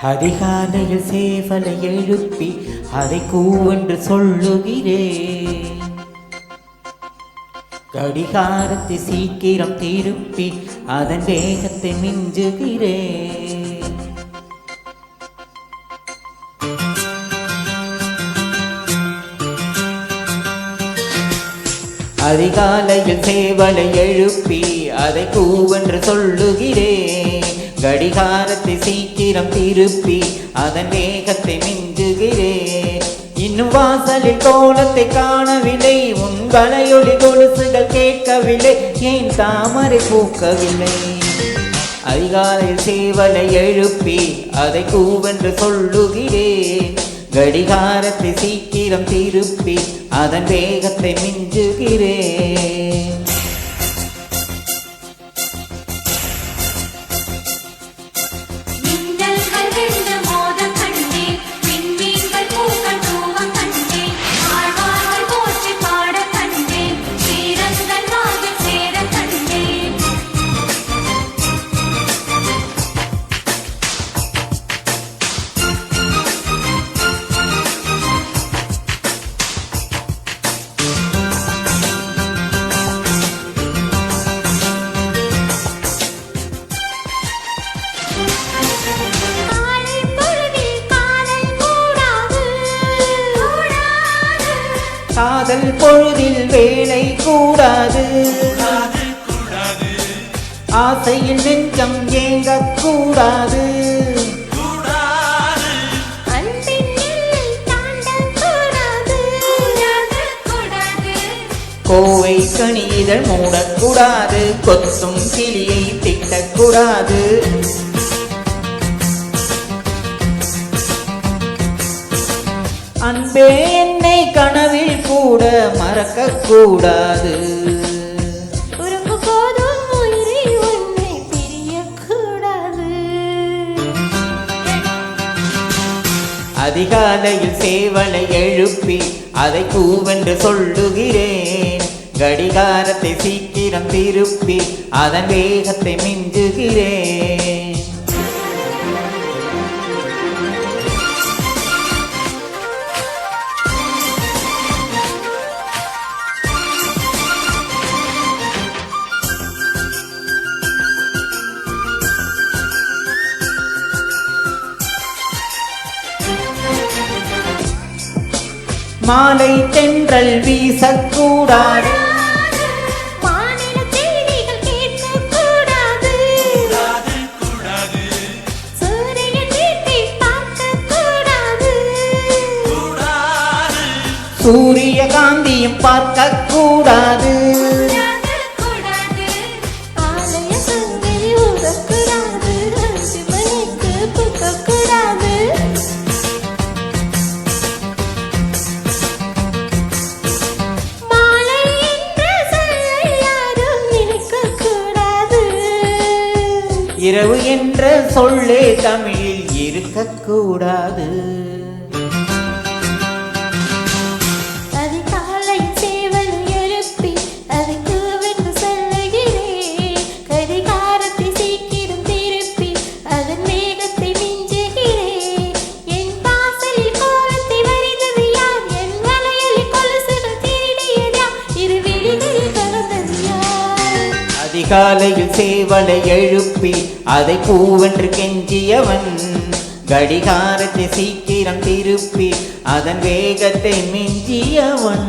அதிகாலையில் சேவலை எழுப்பி அதை கூவென்று சொல்லுகிறேன். கடிகாரத்தை சீக்கிரம் திருப்பி அதன் வேகத்தை மிஞ்சுகிறேன். அதிகாலையில் சேவலை எழுப்பி அதை கூவென்று சொல்லுகிறேன். கடிகாரத்தை சீக்கிரம் திருப்பி அதன் வேகத்தை மிஞ்சுகிறேன். இன்னும் வாசலில் கோலத்தை காணவில்லை, உன் வளையொலி கொலுசுகள் கேட்கவில்லை, ஏன் தாமரை பூக்கவில்லை. அதிகாலையில் சேவலை எழுப்பி அதை கூவென்று சொல்லுகிறேன். கடிகாரத்தை சீக்கிரம் திருப்பி அதன் வேகத்தை மிஞ்சுகிறேன். காதல் பொழுதில் வேலை கூடாது, ஆசையில் நெஞ்சம் ஏங்கக் கூடாது. கோவை கனிதழ் மூடக்கூடாது, கொத்தும் கிளியை திட்டக்கூடாது. அன்பே என்னை கனவில் கூட மறக்க கூடாது. அதிகாலையில் சேவலை எழுப்பி அதை கூவென்று சொல்லுகிறேன். கடிகாரத்தை சீக்கிரம் திருப்பி அதன் வேகத்தை மிஞ்சுகிறேன். மாலை தென்றல் வீசக்கூடாது, சூரிய காந்தியும் பார்க்க கூடாது. இரவு என்ற சொல்லே தமிழில் இருக்கக்கூடாது. அதிகாலை சேவலை எழுப்பி அதை கூவென்று சொல்லுகிறேன். கடிகாரத்தை சீக்கிரம் திருப்பி அதன் வேகத்தை மிஞ்சுகிறேன். என் வாசலில் கோலத்தை வரைந்தது யார்? என் வளையலில் கொலுசுகள் திருடியது யார்? இரு விழிகளில் கலந்தது யார்? அதிகாலையில் சேவலை எழுப்பி அதை பூவென்று கெஞ்சியவன். கடிகாரத்தை சீக்கிரம் திருப்பி அதன் வேகத்தை மிஞ்சியவன்.